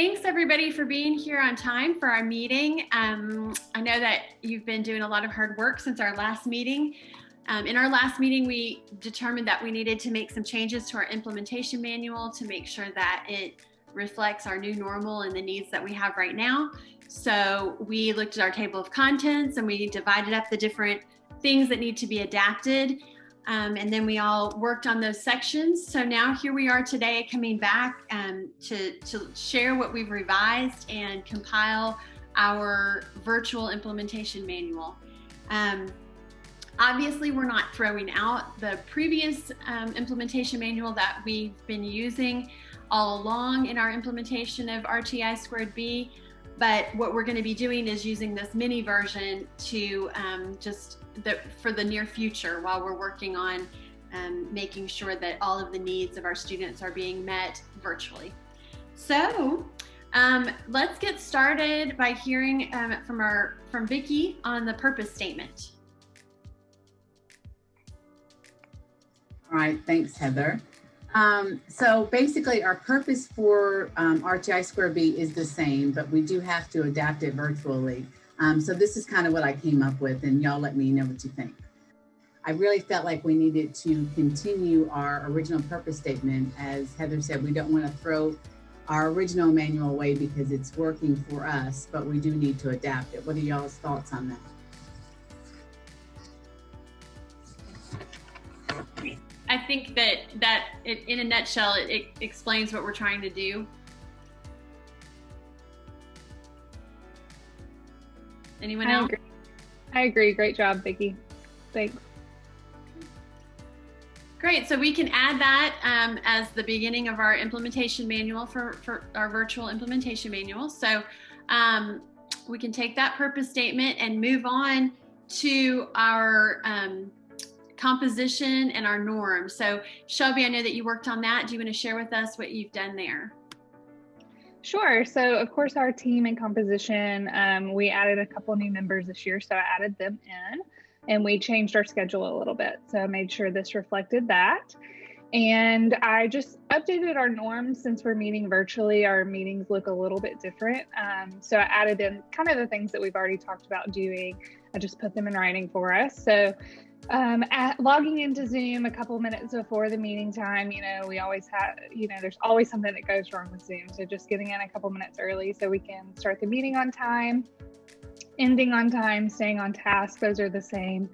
Thanks everybody for being here on time for our meeting. I know that you've been doing a lot of hard work since our last meeting. In our last meeting, we determined that we needed to make some changes to our implementation manual to make sure that it reflects our new normal and the needs that we have right now. So we looked at our table of contents and we divided up the different things that need to be adapted. And then we all worked on those sections. So now here we are today coming back to share what we've revised and compile our virtual implementation manual. Obviously, we're not throwing out the previous implementation manual that we've been using all along in our implementation of RTI²B, but what we're going to be doing is using this mini version to for the near future while we're working on making sure that all of the needs of our students are being met virtually. So let's get started by hearing from Vicki on the purpose statement. All right, thanks, Heather. So basically our purpose for RTI²B is the same, but we do have to adapt it virtually. So this is kind of what I came up with, and y'all let me know what you think. I really felt like we needed to continue our original purpose statement. As Heather said, we don't want to throw our original manual away because it's working for us, but we do need to adapt it. What are y'all's thoughts on that? I think that in a nutshell, it explains what we're trying to do. Anyone else? I agree. Great job, Vicki. Thanks. Great. So we can add that as the beginning of our implementation manual for our virtual implementation manual. So we can take that purpose statement and move on to our composition and our norms. So Shelby, I know that you worked on that. Do you want to share with us what you've done there? Sure. So of course, our team and composition, we added a couple new members this year. So I added them in and we changed our schedule a little bit. So I made sure this reflected that. And I just updated our norms. Since we're meeting virtually, our meetings look a little bit different. So I added in kind of the things that we've already talked about doing. I just put them in writing for us. So logging into Zoom a couple minutes before the meeting time, we always have, there's always something that goes wrong with Zoom. So just getting in a couple minutes early so we can start the meeting on time, ending on time, staying on task. Those are the same.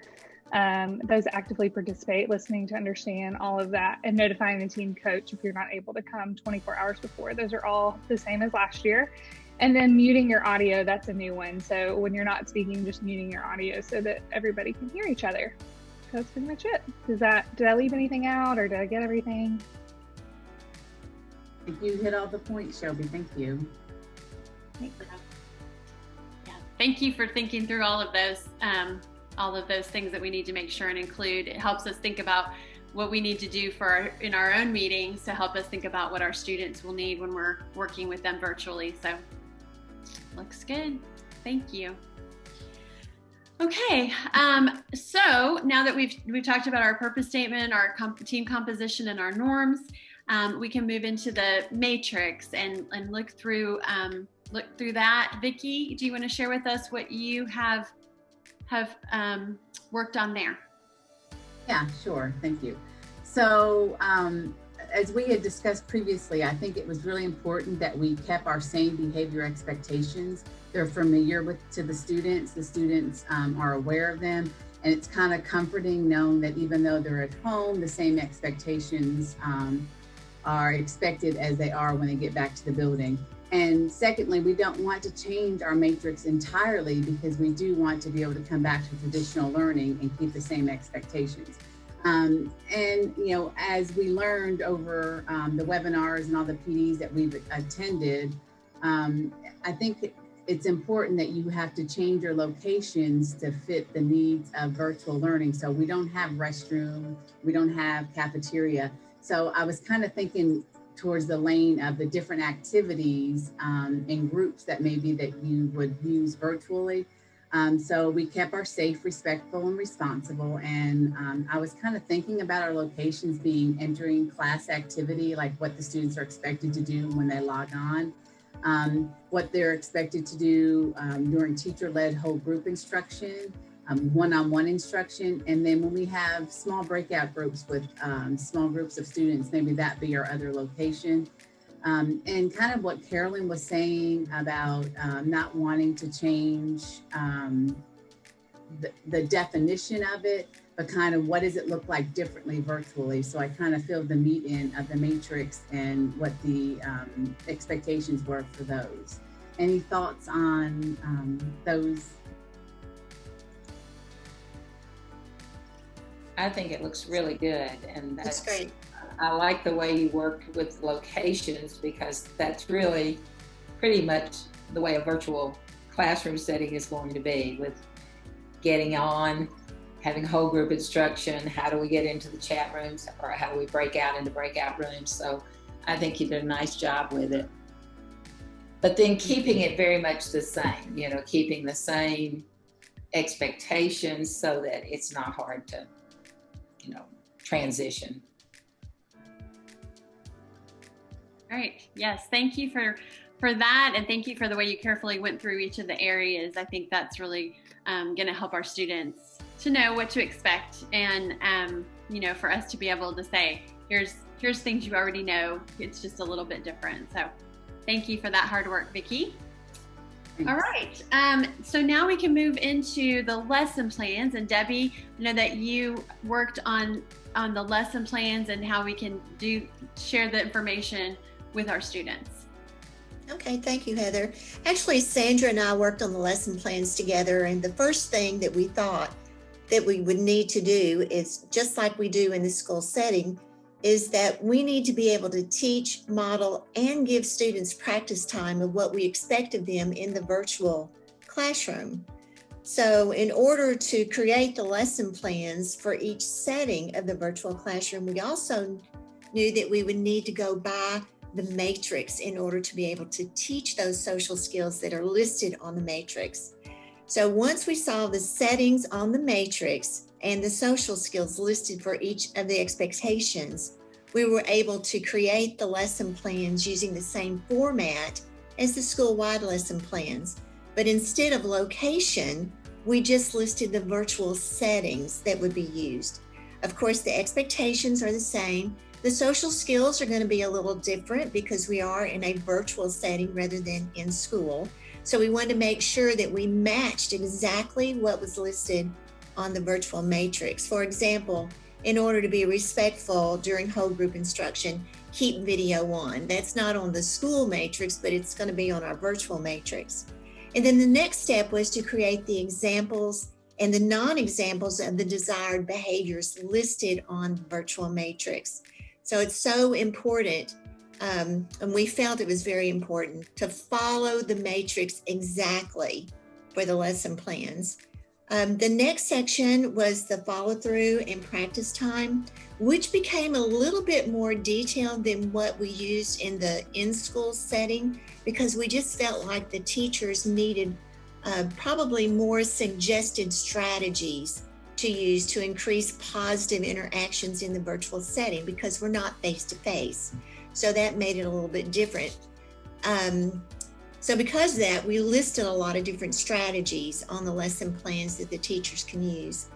Those actively participate, listening to understand, all of that, and notifying the team coach if you're not able to come 24 hours before. Those are all the same as last year. And then muting your audio, that's a new one. So when you're not speaking, just muting your audio so that everybody can hear each other. That's pretty much it. Did I leave anything out or did I get everything? I think you hit all the points, Shelby. Thank you. Yeah. Thank you for thinking through all of those things that we need to make sure and include. It helps us think about what we need to do in our own meetings to help us think about what our students will need when we're working with them virtually. So looks good. Thank you. Okay, so now that we've talked about our purpose statement, our team composition, and our norms, we can move into the matrix and look through that. Vicki, do you want to share with us what you have worked on there? Yeah, sure. Thank you. So as we had discussed previously, I think it was really important that we kept our same behavior expectations. They're familiar to the students. The students are aware of them. And it's kind of comforting knowing that even though they're at home, the same expectations are expected as they are when they get back to the building. And secondly, we don't want to change our matrix entirely because we do want to be able to come back to traditional learning and keep the same expectations. And, as we learned over the webinars and all the PDs that we've attended, I think it's important that you have to change your locations to fit the needs of virtual learning. So we don't have restroom, we don't have cafeteria. So I was kind of thinking towards the lane of the different activities and groups that maybe that you would use virtually. So we kept our safe, respectful, and responsible. And I was kind of thinking about our locations being entering class activity, like what the students are expected to do when they log on. what they're expected to do during teacher-led whole group instruction, one-on-one instruction, and then when we have small breakout groups with small groups of students, maybe that be our other location. And kind of what Carolyn was saying about not wanting to change the definition of it, but kind of what does it look like differently virtually. So I kind of filled the meat in of the matrix and what the expectations were for those. Any thoughts on those? I think it looks really good, and That's great. I like the way you worked with locations, because that's really pretty much the way a virtual classroom setting is going to be, with getting on, having whole group instruction, how do we get into the chat rooms, or how do we break out into breakout rooms. So I think you did a nice job with it. But then keeping it very much the same, you know, keeping the same expectations so that it's not hard to, you know, transition. All right. Yes. Thank you for that. And thank you for the way you carefully went through each of the areas. I think that's really going to help our students to know what to expect. And, you know, for us to be able to say, here's things you already know. It's just a little bit different. So thank you for that hard work, Vicki. All right. So now we can move into the lesson plans. And Debbie, I know that you worked on the lesson plans and how we can share the information with our students. Okay, thank you, Heather. Actually, Sandra and I worked on the lesson plans together, and the first thing that we thought that we would need to do is, just like we do in the school setting, is that we need to be able to teach, model, and give students practice time of what we expect of them in the virtual classroom. So in order to create the lesson plans for each setting of the virtual classroom, we also knew that we would need to go by the matrix in order to be able to teach those social skills that are listed on the matrix. So once we saw the settings on the matrix and the social skills listed for each of the expectations, we were able to create the lesson plans using the same format as the school-wide lesson plans. But instead of location, we just listed the virtual settings that would be used. Of course, the expectations are the same. The social skills are going to be a little different because we are in a virtual setting rather than in school. So we wanted to make sure that we matched exactly what was listed on the virtual matrix. For example, in order to be respectful during whole group instruction, keep video on. That's not on the school matrix, but it's going to be on our virtual matrix. And then the next step was to create the examples and the non-examples of the desired behaviors listed on the virtual matrix. So it's so important, and we felt it was very important to follow the matrix exactly for the lesson plans. The next section was the follow through and practice time, which became a little bit more detailed than what we used in the in-school setting, because we just felt like the teachers needed probably more suggested strategies to use to increase positive interactions in the virtual setting, because we're not face-to-face. So that made it a little bit different. So because of that, we listed a lot of different strategies on the lesson plans that the teachers can use.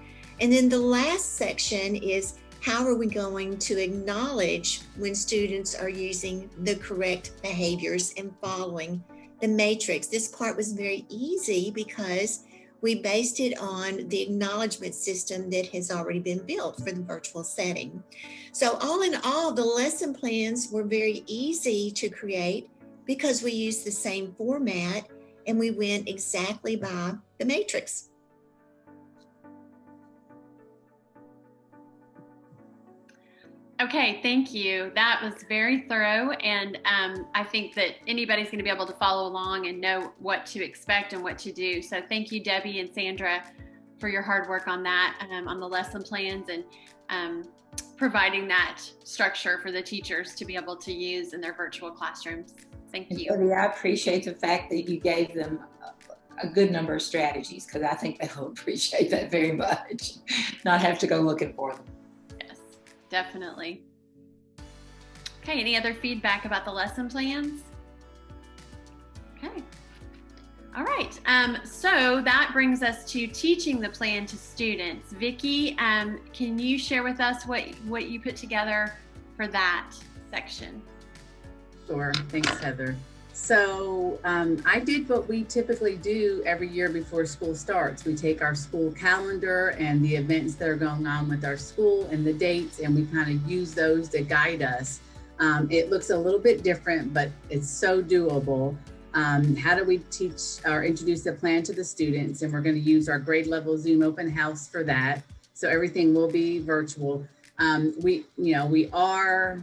And then the last section is, how are we going to acknowledge when students are using the correct behaviors and following the matrix? This part was very easy because we based it on the acknowledgement system that has already been built for the virtual setting. So all in all, the lesson plans were very easy to create because we used the same format and we went exactly by the matrix. Okay, thank you. That was very thorough, and I think that anybody's going to be able to follow along and know what to expect and what to do. So thank you, Debbie and Sandra, for your hard work on that, on the lesson plans, and providing that structure for the teachers to be able to use in their virtual classrooms. Thank you. Debbie, I appreciate the fact that you gave them a good number of strategies, because I think they'll appreciate that very much, not have to go looking for them. Definitely. Okay, any other feedback about the lesson plans? Okay. All right. So that brings us to teaching the plan to students. Vicki, can you share with us what you put together for that section? Sure. Thanks, Heather. So I did what we typically do every year before school starts. We take our school calendar and the events that are going on with our school and the dates, and we kind of use those to guide us. It looks a little bit different, but it's so doable. How do we teach or introduce the plan to the students? And we're going to use our grade level Zoom open house for that. So everything will be virtual. We are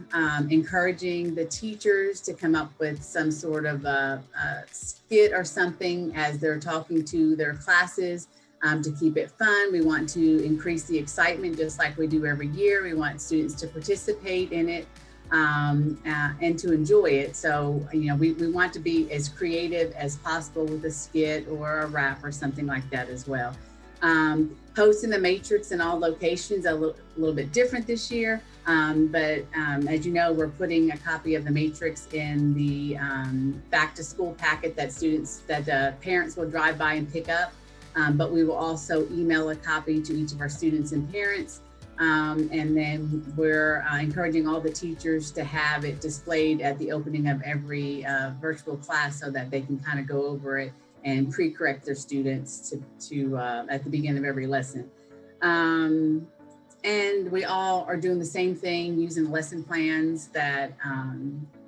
encouraging the teachers to come up with some sort of a skit or something as they're talking to their classes to keep it fun. We want to increase the excitement just like we do every year. We want students to participate in it and to enjoy it. So, we want to be as creative as possible with a skit or a rap or something like that as well. Posting the matrix in all locations a little bit different this year, but as you know, we're putting a copy of the matrix in the back to school packet that parents will drive by and pick up, but we will also email a copy to each of our students and parents, and then we're encouraging all the teachers to have it displayed at the opening of every virtual class so that they can kind of go over it and pre-correct their students to at the beginning of every lesson. And we all are doing the same thing using lesson plans that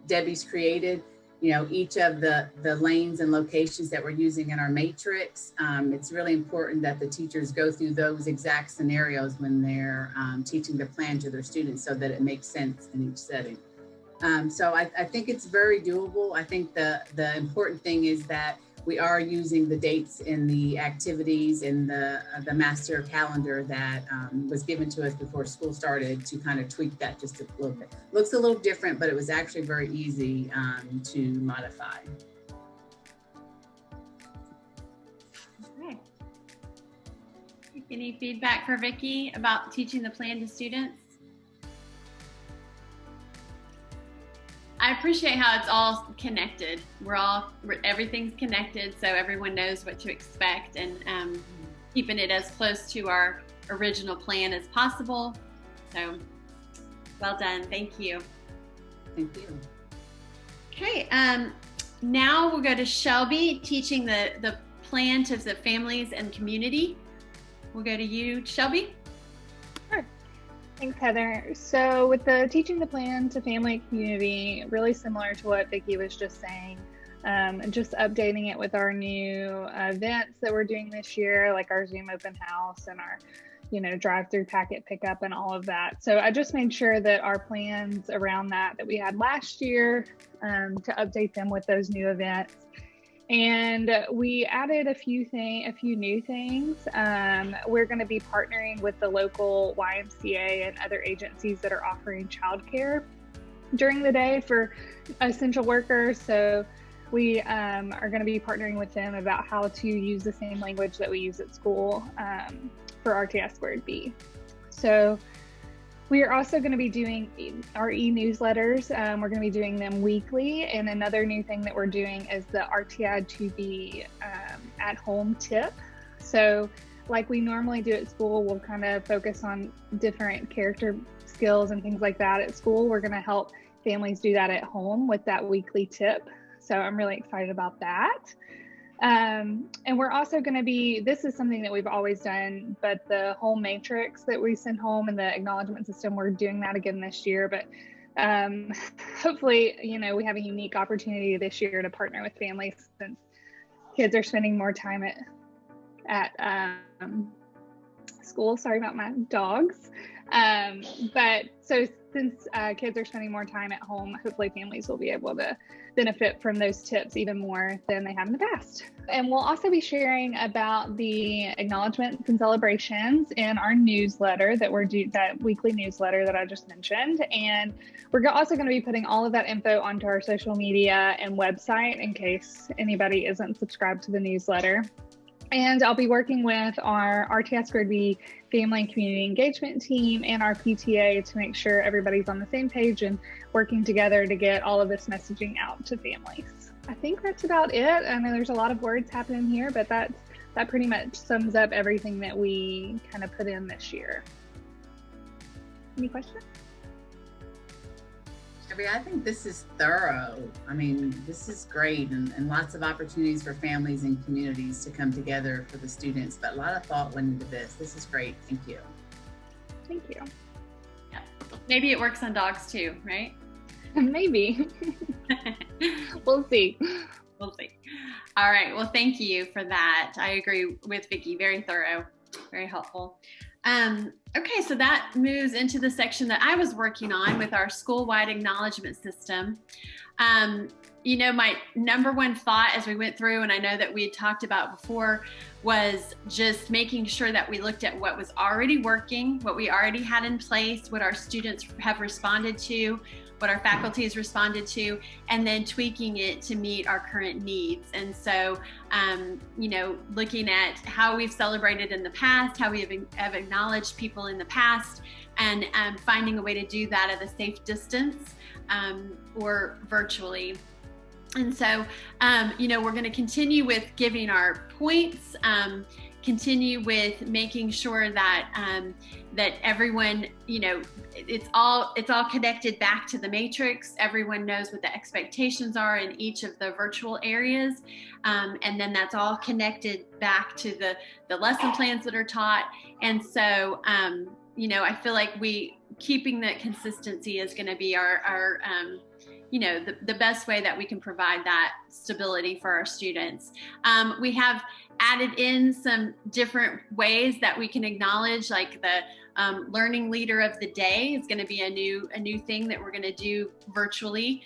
Debbie's created. Each of the lanes and locations that we're using in our matrix, it's really important that the teachers go through those exact scenarios when they're teaching the plan to their students so that it makes sense in each setting. So I think it's very doable. I think the important thing is that we are using the dates in the activities in the master calendar that was given to us before school started to kind of tweak that just a little bit. Looks a little different, but it was actually very easy to modify. Okay. Any feedback for Vicki about teaching the plan to students? I appreciate how it's all connected. Everything's connected, so everyone knows what to expect, and keeping it as close to our original plan as possible. So, well done. Thank you. Thank you. Okay. Now we'll go to Shelby teaching the plan to the families and community. We'll go to you, Shelby. Thanks, Heather. So with the teaching the plan to family and community, really similar to what Vicki was just saying, just updating it with our new events that we're doing this year, like our Zoom open house and our, drive-through packet pickup and all of that. So I just made sure that our plans around that we had last year to update them with those new events. And we added a few new things. We're going to be partnering with the local YMCA and other agencies that are offering childcare during the day for essential workers. So we are going to be partnering with them about how to use the same language that we use at school for RTS²B. So we are also going to be doing our e-newsletters. We're going to be doing them weekly. And another new thing that we're doing is the RTI2B at-home tip. So like we normally do at school, we'll kind of focus on different character skills and things like that at school. We're going to help families do that at home with that weekly tip. So I'm really excited about that. And we're also going to be, this is something that we've always done, but the home matrix that we send home and the acknowledgement system, we're doing that again this year. But hopefully, we have a unique opportunity this year to partner with families since kids are spending more time at school. Sorry about my dogs. But so since kids are spending more time at home, hopefully families will be able to benefit from those tips even more than they have in the past. And we'll also be sharing about the acknowledgements and celebrations in our newsletter that that weekly newsletter that I just mentioned. And we're also going to be putting all of that info onto our social media and website in case anybody isn't subscribed to the newsletter. And I'll be working with our RTS²B family and community engagement team and our PTA to make sure everybody's on the same page and working together to get all of this messaging out to families. I think that's about it. I mean, there's a lot of words happening here, but that pretty much sums up everything that we kind of put in this year. Any questions? Shelby, I think this is thorough. I mean, this is great, and lots of opportunities for families and communities to come together for the students, but a lot of thought went into this. This is great. Thank you. Thank you. Yeah. Maybe it works on dogs too, right? Maybe. We'll see. We'll see. All right. Well, thank you for that. I agree with Vicki. Very thorough, very helpful. Okay, so that moves into the section that I was working on with our school-wide acknowledgement system. You know, my number one thought as we went through, and I know that we had talked about before, was just making sure that we looked at what was already working, what we already had in place, what our students have responded to, what our faculty has responded to, and then tweaking it to meet our current needs. And so, you know, looking at how we've celebrated in the past, how we have acknowledged people in the past, and finding a way to do that at a safe distance or virtually. And so, you know, we're going to continue with giving our points, continue with making sure that that everyone, you know, it's all connected back to the matrix. Everyone knows what the expectations are in each of the virtual areas, and then that's all connected back to the lesson plans that are taught. And so, you know, I feel like keeping that consistency is going to be our you know, the best way that we can provide that stability for our students. We have added in some different ways that we can acknowledge, like the learning leader of the day is going to be a new thing that we're going to do virtually,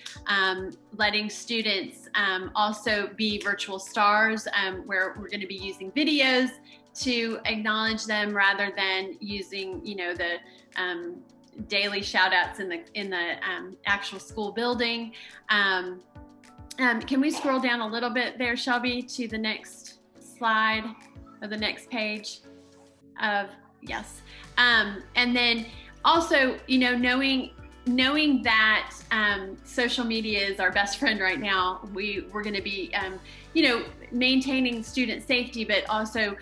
letting students also be virtual stars, where we're going to be using videos to acknowledge them rather than using, you know, the daily shout outs in the actual school building. Can we scroll down a little bit there, Shelby, to the next slide or the next page yes. And then also, you know, knowing that social media is our best friend right now, we're going to be, you know, maintaining student safety, but also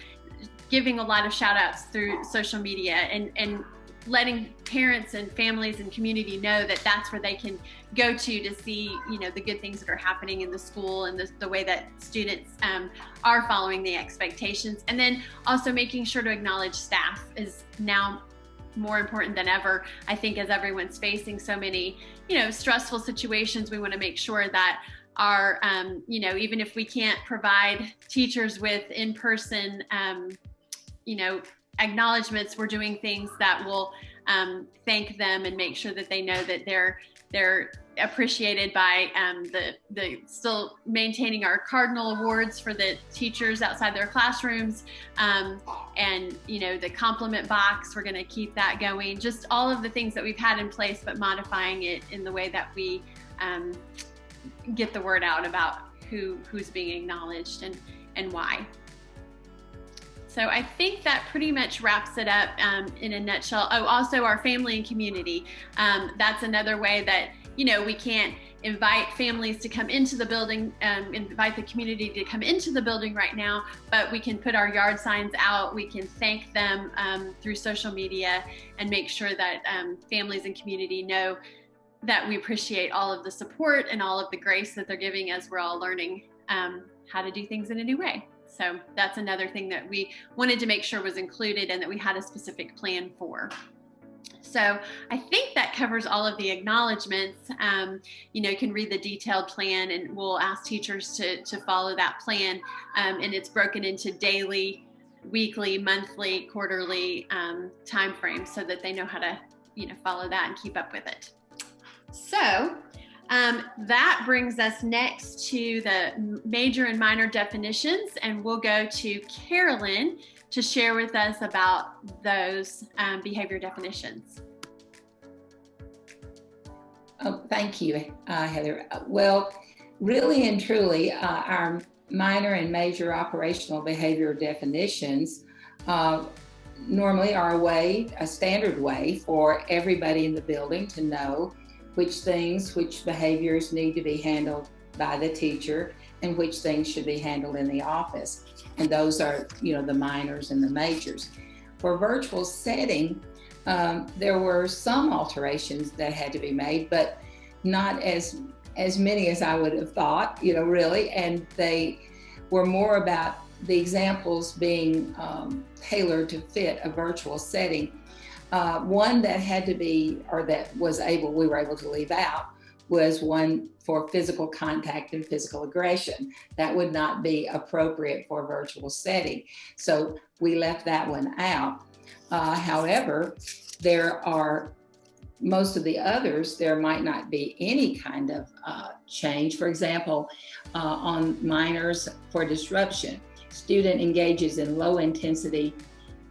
giving a lot of shout outs through social media and letting parents and families and community know that that's where they can go to see, you know, the good things that are happening in the school and the way that students are following the expectations. And then also making sure to acknowledge staff is now more important than ever. I think as everyone's facing so many, you know, stressful situations, we want to make sure that our, you know, even if we can't provide teachers with in-person, you know, acknowledgements, we're doing things that will thank them and make sure that they know that they're appreciated by the still maintaining our Cardinal Awards for the teachers outside their classrooms, and you know, the compliment box, we're going to keep that going. Just all of the things that we've had in place, but modifying it in the way that we get the word out about who's being acknowledged and why. So I think that pretty much wraps it up in a nutshell. Oh, also our family and community. That's another way that, you know, we can't invite families to come into the building, invite the community to come into the building right now, but we can put our yard signs out. We can thank them through social media and make sure that families and community know that we appreciate all of the support and all of the grace that they're giving as we're all learning how to do things in a new way. So that's another thing that we wanted to make sure was included and that we had a specific plan for. So I think that covers all of the acknowledgements. You know, you can read the detailed plan and we'll ask teachers to follow that plan. And it's broken into daily, weekly, monthly, quarterly timeframes so that they know how to, you know, follow that and keep up with it. So that brings us next to the major and minor definitions, and we'll go to Carolyn to share with us about those behavior definitions. Oh, thank you, Heather. Well, really and truly, our minor and major operational behavior definitions normally are a standard way for everybody in the building to know which behaviors need to be handled by the teacher and which things should be handled in the office. And those are, the minors and the majors. For virtual setting, there were some alterations that had to be made, but not as many as I would have thought, really. And they were more about the examples being tailored to fit a virtual setting. One that had to be, or that we were able to leave out, was one for physical contact and physical aggression. That would not be appropriate for a virtual setting. So we left that one out. However, there are most of the others, there might not be any kind of change. For example, on minors for disruption, student engages in low intensity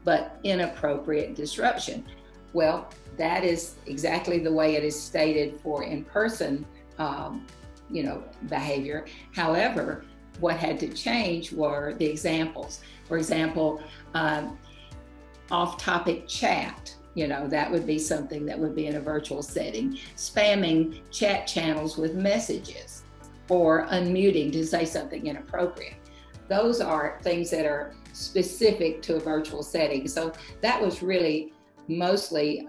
but inappropriate disruption. Well, that is exactly the way it is stated for in-person, behavior. However, what had to change were the examples. For example, off-topic chat, that would be something that would be in a virtual setting. Spamming chat channels with messages or unmuting to say something inappropriate. Those are things that are specific to a virtual setting. So that was really mostly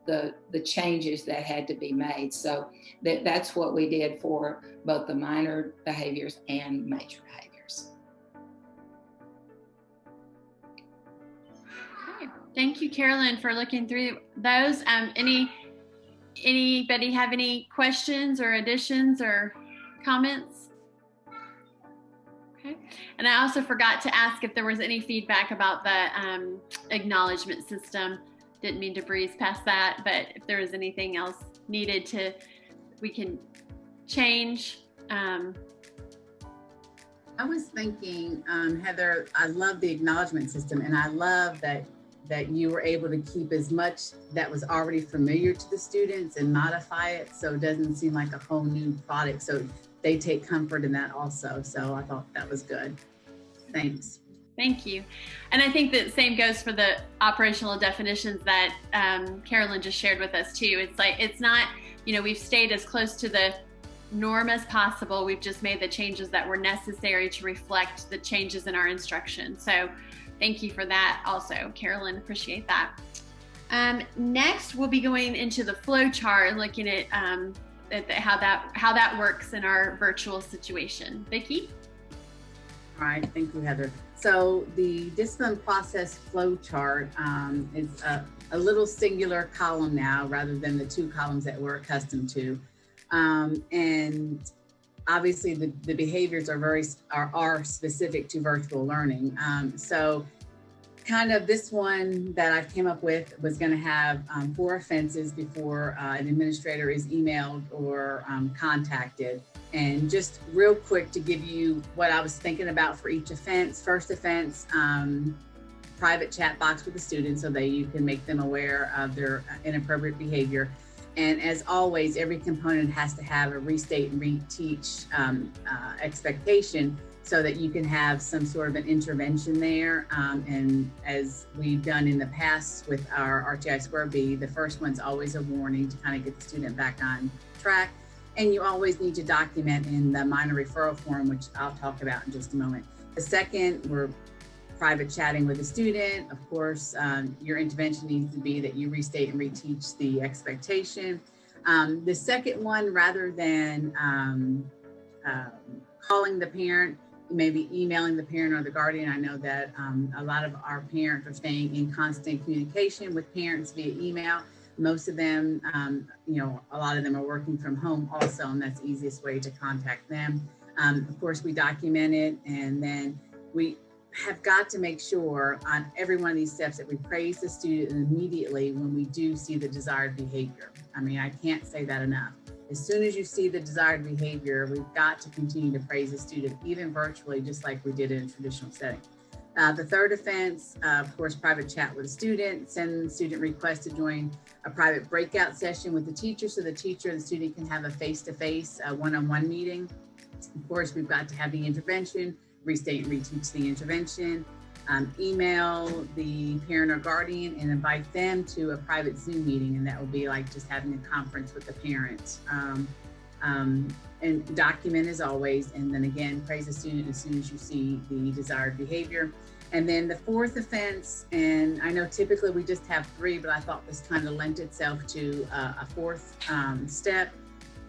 the changes that had to be made. So that's what we did for both the minor behaviors and major behaviors. Okay. Thank you, Carolyn, for looking through those. Anybody have any questions or additions or comments? Okay. And I also forgot to ask if there was any feedback about the acknowledgement system. Didn't mean to breeze past that, but if there was anything else needed we can change. I was thinking, Heather, I love the acknowledgement system, and I love that you were able to keep as much that was already familiar to the students and modify it so it doesn't seem like a whole new product. So they take comfort in that also. So I thought that was good. Thanks. Thank you. And I think the same goes for the operational definitions that Carolyn just shared with us too. It's not, we've stayed as close to the norm as possible. We've just made the changes that were necessary to reflect the changes in our instruction. So thank you for that also, Carolyn, appreciate that. Next, we'll be going into the flow chart and looking at how that works in our virtual situation. Vicki? All right, thank you, Heather. So the discipline process flow chart is a little singular column now rather than the two columns that we're accustomed to. And obviously the behaviors are specific to virtual learning. So kind of this one that I came up with was going to have 4 offenses before an administrator is emailed or contacted. And just real quick to give you what I was thinking about for each offense. First offense, private chat box with the student so that you can make them aware of their inappropriate behavior. And as always, every component has to have a restate and reteach expectation so that you can have some sort of an intervention there. And as we've done in the past with our RTI Square B, the first one's always a warning to kind of get the student back on track. And you always need to document in the minor referral form, which I'll talk about in just a moment. The second, we're private chatting with a student. Of course, your intervention needs to be that you restate and reteach the expectation. The second one, rather than calling the parent, maybe emailing the parent or the guardian. I know that a lot of our parents are staying in constant communication with parents via email. Most of them, a lot of them are working from home also, and that's the easiest way to contact them. Of course, we document it, and then we have got to make sure on every one of these steps that we praise the student immediately when we do see the desired behavior. I mean, I can't say that enough. As soon as you see the desired behavior, we've got to continue to praise the student, even virtually, just like we did in a traditional setting. The third offense, of course, private chat with a student, send the student request to join a private breakout session with the teacher so the teacher and the student can have a face-to-face one-on-one meeting. Of course, we've got to have the intervention, restate and reteach the intervention, email the parent or guardian and invite them to a private Zoom meeting, and that will be like just having a conference with the parents. And document as always, and then again, praise the student as soon as you see the desired behavior. And then the fourth offense, and I know typically we just have 3, but I thought this kind of lent itself to a fourth step.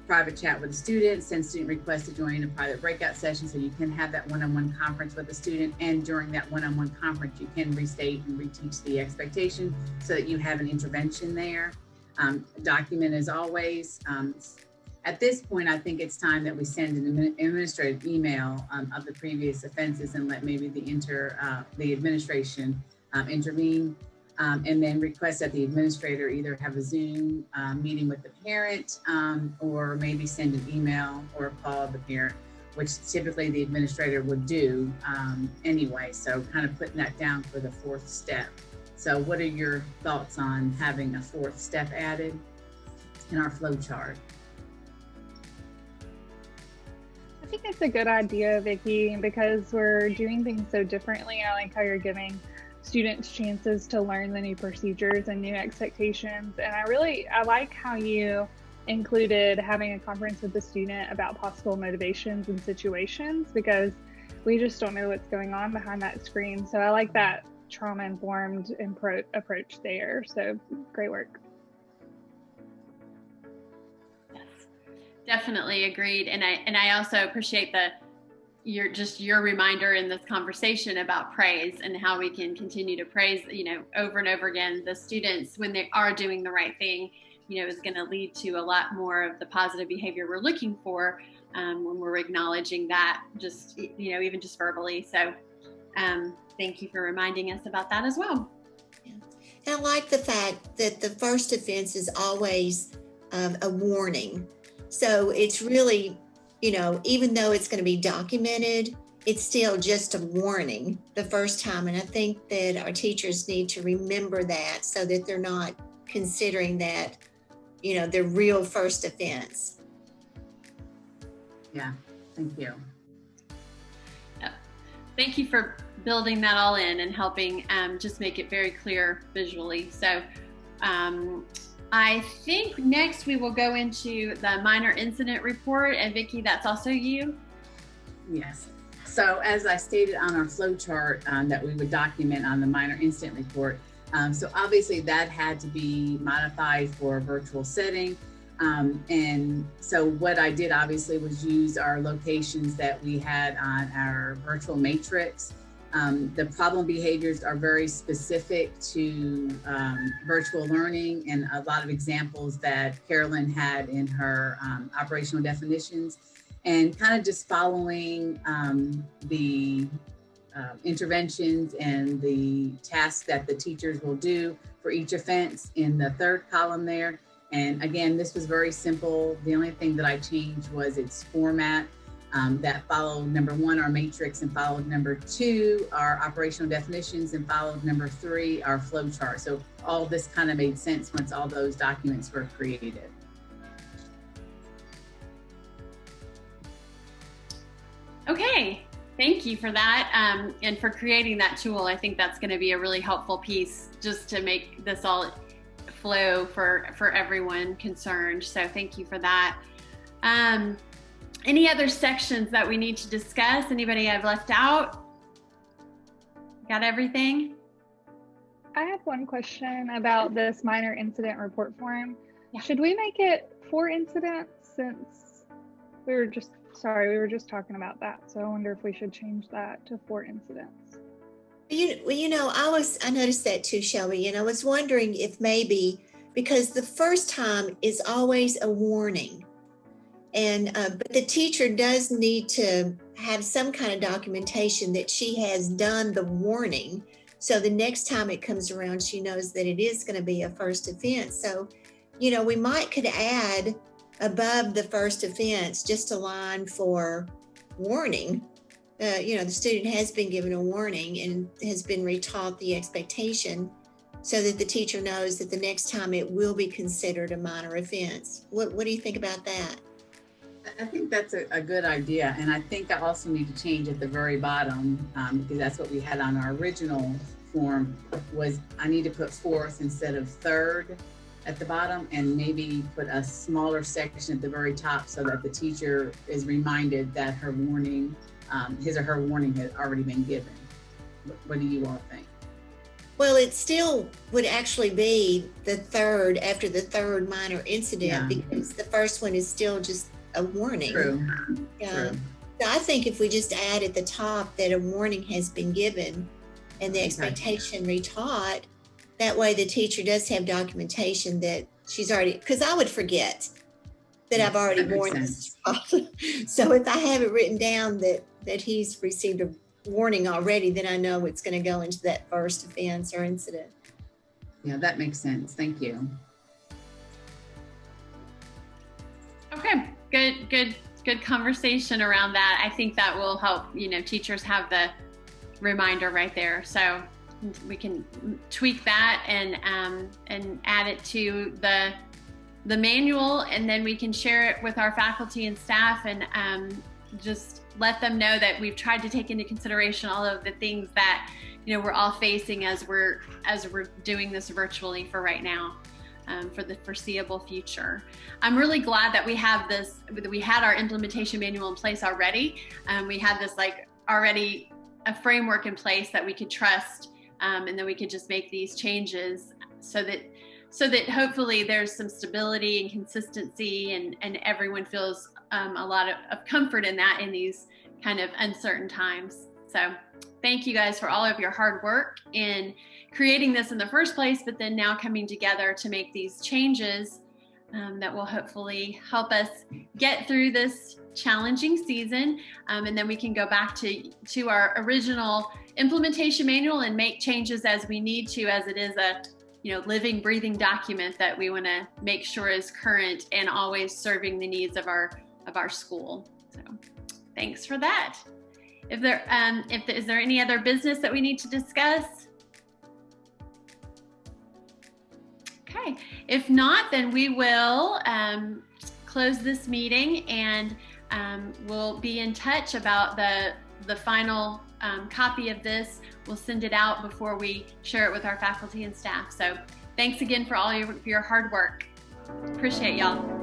Private chat with a student, send student request to join a private breakout session so you can have that one-on-one conference with the student, and during that one-on-one conference you can restate and reteach the expectation so that you have an intervention there. Document as always. At this point, I think it's time that we send an administrative email of the previous offenses and let maybe the administration intervene. And then request that the administrator either have a Zoom meeting with the parent or maybe send an email or call the parent, which typically the administrator would do anyway. So kind of putting that down for the 4th step. So what are your thoughts on having a 4th step added in our flow chart? I think it's a good idea, Vicki, because we're doing things so differently. I like how you're giving students chances to learn the new procedures and new expectations. And I like how you included having a conference with the student about possible motivations and situations, because we just don't know what's going on behind that screen. So I like that trauma-informed approach there. So great work. Yes, definitely agreed. And I also appreciate your reminder in this conversation about praise and how we can continue to praise, over and over again, the students when they are doing the right thing, is going to lead to a lot more of the positive behavior we're looking for when we're acknowledging that just, even just verbally. So thank you for reminding us about that as well. Yeah. And I like the fact that the first offense is always a warning. So it's really, even though it's going to be documented, it's still just a warning the first time. And I think that our teachers need to remember that so that they're not considering that, their real first offense. Yeah, thank you. Yeah. Thank you for building that all in and helping just make it very clear visually. So I think next we will go into the minor incident report. And Vicki, that's also you? Yes. So as I stated on our flow chart that we would document on the minor incident report, so obviously that had to be modified for a virtual setting. And so what I did obviously was use our locations that we had on our virtual matrix. The problem behaviors are very specific to virtual learning, and a lot of examples that Carolyn had in her operational definitions, and kind of just following the interventions and the tasks that the teachers will do for each offense in the 3rd column there. And again, this was very simple. The only thing that I changed was its format. That followed number 1, our matrix, and followed number 2, our operational definitions, and followed number 3, our flow chart. So all this kind of made sense once all those documents were created. Okay, thank you for that and for creating that tool. I think that's going to be a really helpful piece just to make this all flow for everyone concerned. So thank you for that. Any other sections that we need to discuss? Anybody I've left out? Got everything? I have one question about this minor incident report form. Yeah. Should we make it 4 incidents, since we were just talking about that? So I wonder if we should change that to 4 incidents. I noticed that too, Shelby, and I was wondering if maybe, because the first time is always a warning, and but the teacher does need to have some kind of documentation that she has done the warning, so the next time it comes around, she knows that it is going to be a first offense. So, we could add above the first offense just a line for warning. The student has been given a warning and has been retaught the expectation, so that the teacher knows that the next time it will be considered a minor offense. What do you think about that? I think that's a good idea. And I think I also need to change at the very bottom, because that's what we had on our original form, was I need to put 4th instead of 3rd. at the bottom and maybe put a smaller section at the very top so that the teacher is reminded that her warning, his or her warning had already been given. What do you all think? Well, it still would actually be the third after the third minor incident, because the first one is still just a warning. True. Yeah. True. So I think if we just add at the top that a warning has been given and the expectation retaught, that way the teacher does have documentation that she's already, because I would forget that I've already warned this child. So if I have it written down that he's received a warning already, then I know it's going to go into that first offense or incident. Yeah, that makes sense. Thank you. Okay, good conversation around that. I think that will help, teachers have the reminder right there. So we can tweak that and add it to the manual, and then we can share it with our faculty and staff, and just let them know that we've tried to take into consideration all of the things that we're all facing as we're doing this virtually for right now, for the foreseeable future. I'm really glad that we had our implementation manual in place already. We had this already a framework in place that we could trust. And then we could just make these changes so that hopefully there's some stability and consistency, and everyone feels a lot of comfort in that in these kind of uncertain times. So thank you guys for all of your hard work in creating this in the first place, but then now coming together to make these changes that will hopefully help us get through this challenging season, and then we can go back to our original implementation manual and make changes as we need to, as it is a living, breathing document that we want to make sure is current and always serving the needs of our school. So thanks for that. Is there any other business that we need to discuss? Okay, if not, then we will close this meeting, and we'll be in touch about the final copy of this. We'll send it out before we share it with our faculty and staff. So thanks again for all your hard work. Appreciate y'all.